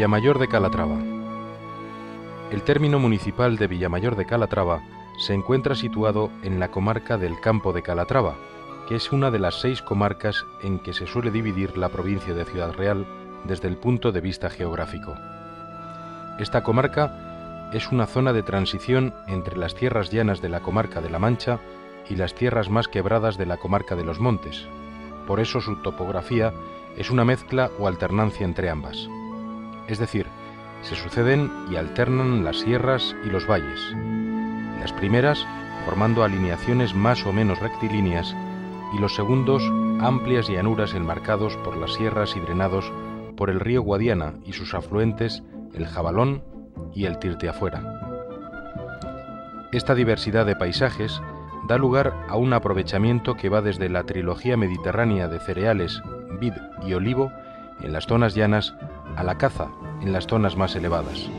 Villamayor de Calatrava. El término municipal de Villamayor de Calatrava se encuentra situado en la comarca del Campo de Calatrava, que es una de las 6 comarcas en que se suele dividir la provincia de Ciudad Real desde el punto de vista geográfico. Esta comarca es una zona de transición entre las tierras llanas de la comarca de La Mancha y las tierras más quebradas de la comarca de Los Montes. Por eso su topografía es una mezcla o alternancia entre ambas. Es decir, se suceden y alternan las sierras y los valles. Las primeras formando alineaciones más o menos rectilíneas y los segundos amplias llanuras enmarcados por las sierras y drenados por el río Guadiana y sus afluentes, el Jabalón y el Tirteafuera. Esta diversidad de paisajes da lugar a un aprovechamiento que va desde la trilogía mediterránea de cereales, vid y olivo en las zonas llanas a la caza en las zonas más elevadas.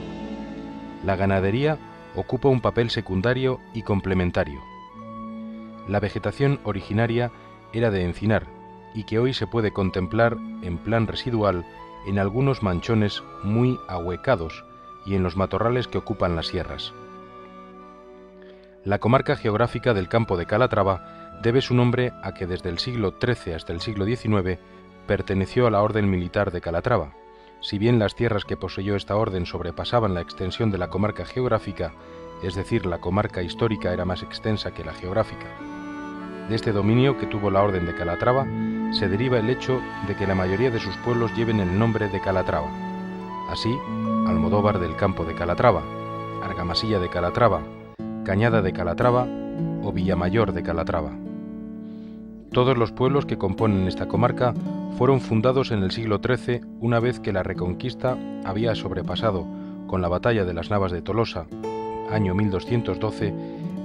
La ganadería ocupa un papel secundario y complementario. La vegetación originaria era de encinar y que hoy se puede contemplar en plan residual en algunos manchones muy ahuecados y en los matorrales que ocupan las sierras. La comarca geográfica del Campo de Calatrava debe su nombre a que desde el siglo XIII hasta el siglo XIX perteneció a la Orden Militar de Calatrava. Si bien las tierras que poseyó esta orden sobrepasaban la extensión de la comarca geográfica, es decir, la comarca histórica era más extensa que la geográfica. De este dominio que tuvo la Orden de Calatrava se deriva el hecho de que la mayoría de sus pueblos lleven el nombre de Calatrava. Así, Almodóvar del Campo de Calatrava, Argamasilla de Calatrava, Cañada de Calatrava o Villamayor de Calatrava. Todos los pueblos que componen esta comarca fueron fundados en el siglo XIII, una vez que la Reconquista había sobrepasado, con la batalla de las Navas de Tolosa, año 1212,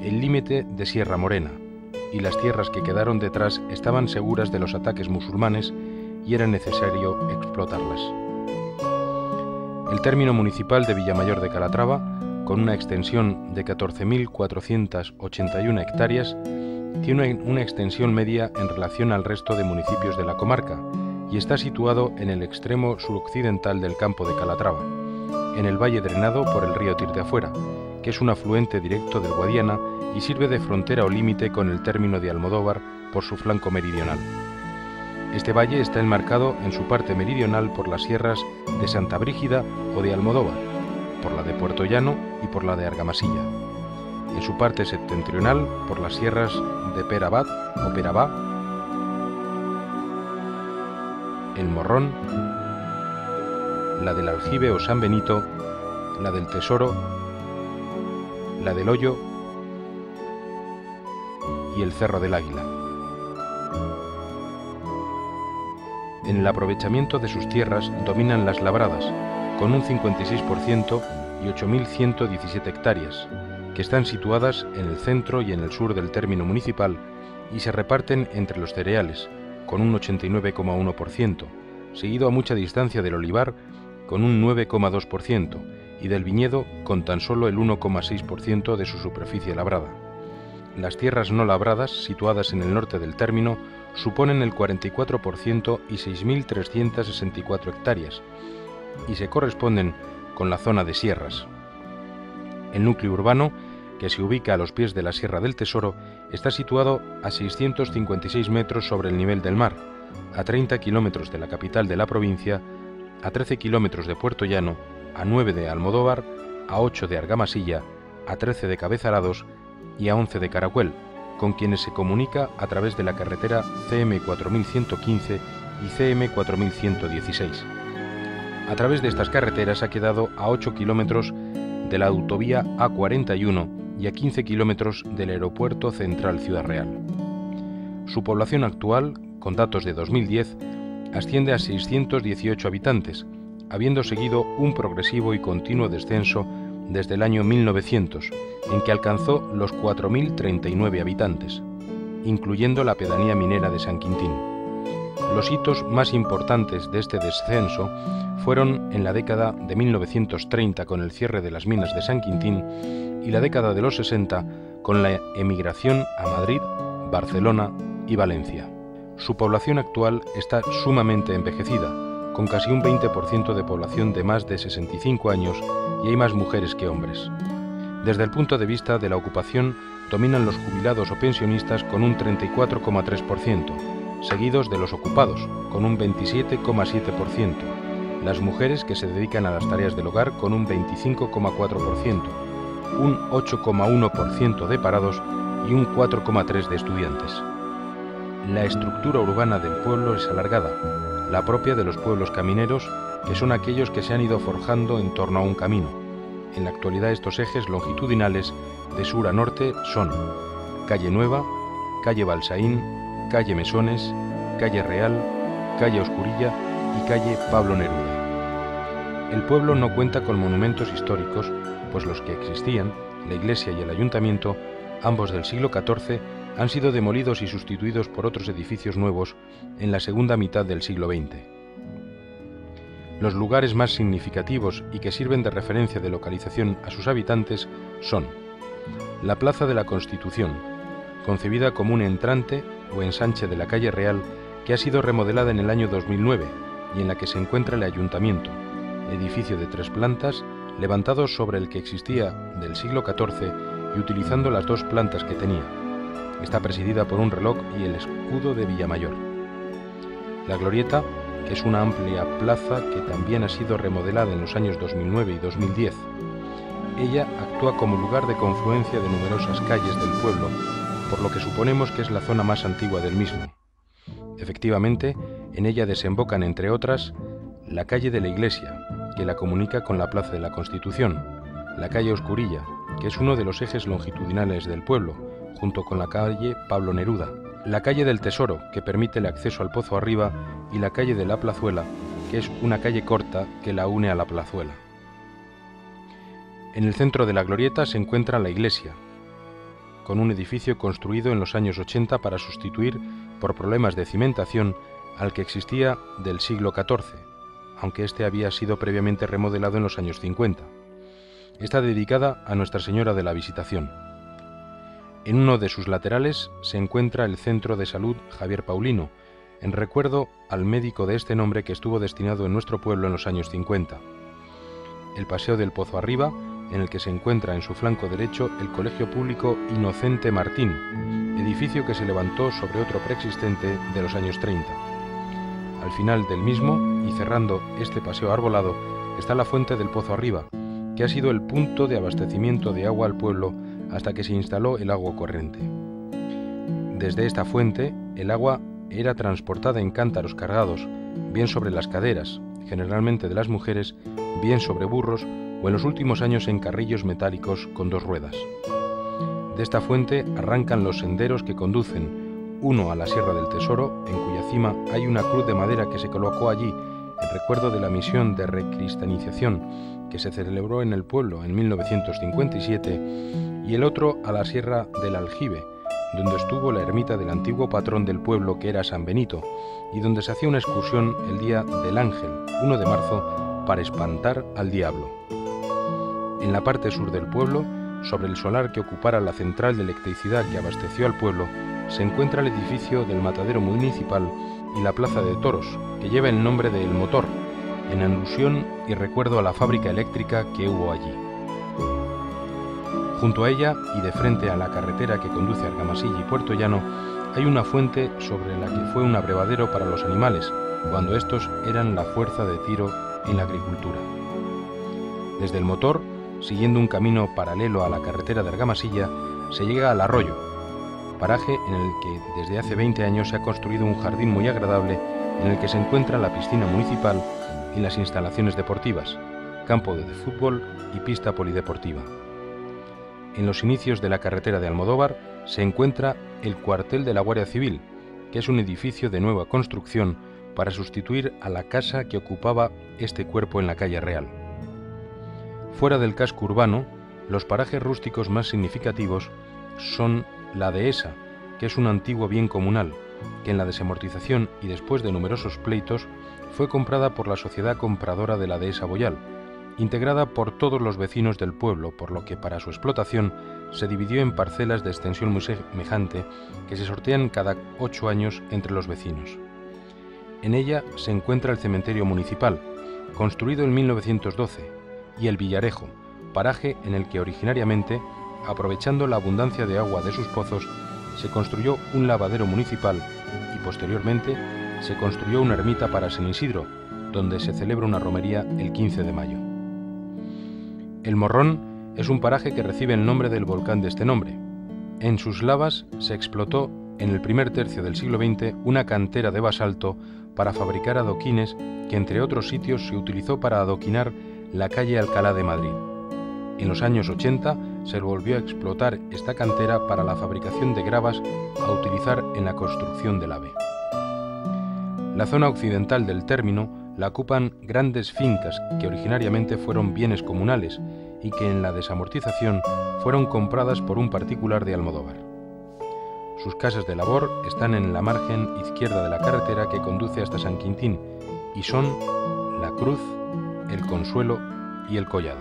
el límite de Sierra Morena, y las tierras que quedaron detrás estaban seguras de los ataques musulmanes y era necesario explotarlas. El término municipal de Villamayor de Calatrava, con una extensión de 14.481 hectáreas, tiene una extensión media en relación al resto de municipios de la comarca y está situado en el extremo suroccidental del Campo de Calatrava, en el valle drenado por el río Tirteafuera, que es un afluente directo del Guadiana y sirve de frontera o límite con el término de Almodóvar por su flanco meridional. Este valle está enmarcado en su parte meridional por las sierras de Santa Brígida o de Almodóvar, por la de Puerto Llano y por la de Argamasilla. En su parte septentrional por las sierras de Perabat o Perabá, el Morrón, la del Aljibe o San Benito, la del Tesoro, la del Hoyo y el Cerro del Águila. En el aprovechamiento de sus tierras dominan las labradas, con un 56% y 8.117 hectáreas, que están situadas en el centro y en el sur del término municipal y se reparten entre los cereales, con un 89,1%, seguido a mucha distancia del olivar, con un 9,2%, y del viñedo, con tan solo el 1,6% de su superficie labrada. Las tierras no labradas, situadas en el norte del término, suponen el 44% y 6.364 hectáreas, y se corresponden con la zona de sierras. El núcleo urbano, que se ubica a los pies de la Sierra del Tesoro, está situado a 656 metros sobre el nivel del mar, a 30 kilómetros de la capital de la provincia, a 13 kilómetros de Puerto Llano, a 9 de Almodóvar, a 8 de Argamasilla, a 13 de Cabezarados y a 11 de Caracuel, con quienes se comunica a través de la carretera CM 4115 y CM 4116. A través de estas carreteras ha quedado a 8 kilómetros de la autovía A41 y a 15 kilómetros del aeropuerto central Ciudad Real. Su población actual, con datos de 2010, asciende a 618 habitantes, habiendo seguido un progresivo y continuo descenso desde el año 1900, en que alcanzó los 4.039 habitantes, incluyendo la pedanía minera de San Quintín. Los hitos más importantes de este descenso fueron en la década de 1930 con el cierre de las minas de San Quintín y la década de los 60 con la emigración a Madrid, Barcelona y Valencia. Su población actual está sumamente envejecida, con casi un 20% de población de más de 65 años y hay más mujeres que hombres. Desde el punto de vista de la ocupación, dominan los jubilados o pensionistas con un 34,3%, seguidos de los ocupados, con un 27,7%, las mujeres que se dedican a las tareas del hogar con un 25,4%, un 8,1% de parados y un 4,3% de estudiantes. La estructura urbana del pueblo es alargada, la propia de los pueblos camineros, que son aquellos que se han ido forjando en torno a un camino. En la actualidad estos ejes longitudinales de sur a norte son Calle Nueva, Calle Balsaín, Calle Mesones, Calle Real, Calle Oscurilla y Calle Pablo Neruda. El pueblo no cuenta con monumentos históricos, pues los que existían, la iglesia y el ayuntamiento, ambos del siglo XIV, han sido demolidos y sustituidos por otros edificios nuevos en la segunda mitad del siglo XX. Los lugares más significativos y que sirven de referencia de localización a sus habitantes son la Plaza de la Constitución, concebida como un entrante o ensanche de la calle Real que ha sido remodelada en el año 2009 y en la que se encuentra el ayuntamiento, edificio de 3 plantas levantado sobre el que existía del siglo XIV y utilizando las 2 plantas que tenía. Está presidida por un reloj y el escudo de Villamayor. La Glorieta, que es una amplia plaza que también ha sido remodelada en los años 2009 y 2010. Ella actúa como lugar de confluencia de numerosas calles del pueblo, por lo que suponemos que es la zona más antigua del mismo. Efectivamente, en ella desembocan, entre otras, la calle de la Iglesia, que la comunica con la Plaza de la Constitución, la calle Oscurilla, que es uno de los ejes longitudinales del pueblo, junto con la calle Pablo Neruda, la calle del Tesoro, que permite el acceso al Pozo Arriba, y la calle de la Plazuela, que es una calle corta que la une a la Plazuela. En el centro de la Glorieta se encuentra la iglesia, con un edificio construido en los años 80 para sustituir, por problemas de cimentación, al que existía del siglo XIV, aunque este había sido previamente remodelado en los años 50. Está dedicada a Nuestra Señora de la Visitación. En uno de sus laterales se encuentra el Centro de Salud Javier Paulino, en recuerdo al médico de este nombre que estuvo destinado en nuestro pueblo en los años 50. El Paseo del Pozo Arriba, en el que se encuentra en su flanco derecho el Colegio Público Inocente Martín, edificio que se levantó sobre otro preexistente de los años 30. Al final del mismo, y cerrando este paseo arbolado, está la Fuente del Pozo Arriba, que ha sido el punto de abastecimiento de agua al pueblo hasta que se instaló el agua corriente. Desde esta fuente, el agua era transportada en cántaros cargados, bien sobre las caderas, generalmente de las mujeres, bien sobre burros o en los últimos años en carrillos metálicos con 2 ruedas. De esta fuente arrancan los senderos que conducen, uno a la Sierra del Tesoro, en cuya cima hay una cruz de madera que se colocó allí en recuerdo de la misión de recristianización que se celebró en el pueblo en 1957, y el otro a la Sierra del Aljibe, donde estuvo la ermita del antiguo patrón del pueblo, que era San Benito, y donde se hacía una excursión el día del Ángel, 1 de marzo, para espantar al diablo. En la parte sur del pueblo, sobre el solar que ocupara la central de electricidad que abasteció al pueblo, se encuentra el edificio del matadero municipal y la plaza de toros, que lleva el nombre de El Motor, en alusión y recuerdo a la fábrica eléctrica que hubo allí. Junto a ella, y de frente a la carretera que conduce a Argamasilla y Puerto Llano, hay una fuente sobre la que fue un abrevadero para los animales, cuando estos eran la fuerza de tiro en la agricultura. Desde El Motor, siguiendo un camino paralelo a la carretera de Argamasilla, se llega al Arroyo, paraje en el que desde hace 20 años se ha construido un jardín muy agradable en el que se encuentra la piscina municipal y las instalaciones deportivas, campo de fútbol y pista polideportiva. En los inicios de la carretera de Almodóvar se encuentra el cuartel de la Guardia Civil, que es un edificio de nueva construcción para sustituir a la casa que ocupaba este cuerpo en la calle Real. Fuera del casco urbano, los parajes rústicos más significativos son la dehesa, que es un antiguo bien comunal, que en la desamortización y después de numerosos pleitos fue comprada por la sociedad compradora de la dehesa Boyal, integrada por todos los vecinos del pueblo, por lo que para su explotación se dividió en parcelas de extensión muy semejante que se sortean cada 8 años entre los vecinos. En ella se encuentra el cementerio municipal, construido en 1912, y el Villarejo, paraje en el que originariamente, aprovechando la abundancia de agua de sus pozos, se construyó un lavadero municipal y posteriormente se construyó una ermita para San Isidro, donde se celebra una romería el 15 de mayo. El Morrón es un paraje que recibe el nombre del volcán de este nombre. En sus lavas se explotó en el primer tercio del siglo XX una cantera de basalto para fabricar adoquines que entre otros sitios se utilizó para adoquinar la calle Alcalá de Madrid. En los años 80 se volvió a explotar esta cantera para la fabricación de gravas a utilizar en la construcción del AVE. La zona occidental del término la ocupan grandes fincas que originariamente fueron bienes comunales y que en la desamortización fueron compradas por un particular de Almodóvar. Sus casas de labor están en la margen izquierda de la carretera que conduce hasta San Quintín y son La Cruz, El Consuelo y El Collado.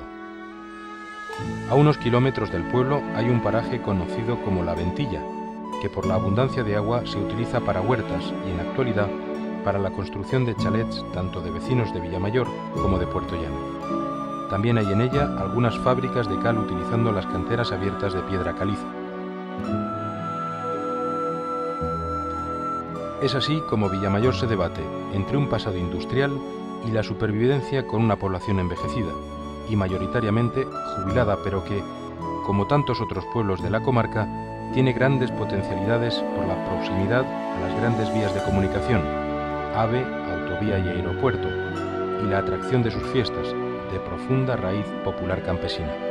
A unos kilómetros del pueblo hay un paraje conocido como La Ventilla, que por la abundancia de agua se utiliza para huertas y en la actualidad para la construcción de chalets tanto de vecinos de Villamayor como de Puerto Llano. También hay en ella algunas fábricas de cal utilizando las canteras abiertas de piedra caliza. Es así como Villamayor se debate entre un pasado industrial y la supervivencia con una población envejecida y mayoritariamente jubilada, pero que, como tantos otros pueblos de la comarca, tiene grandes potencialidades por la proximidad a las grandes vías de comunicación, AVE, autovía y aeropuerto, y la atracción de sus fiestas, de profunda raíz popular campesina.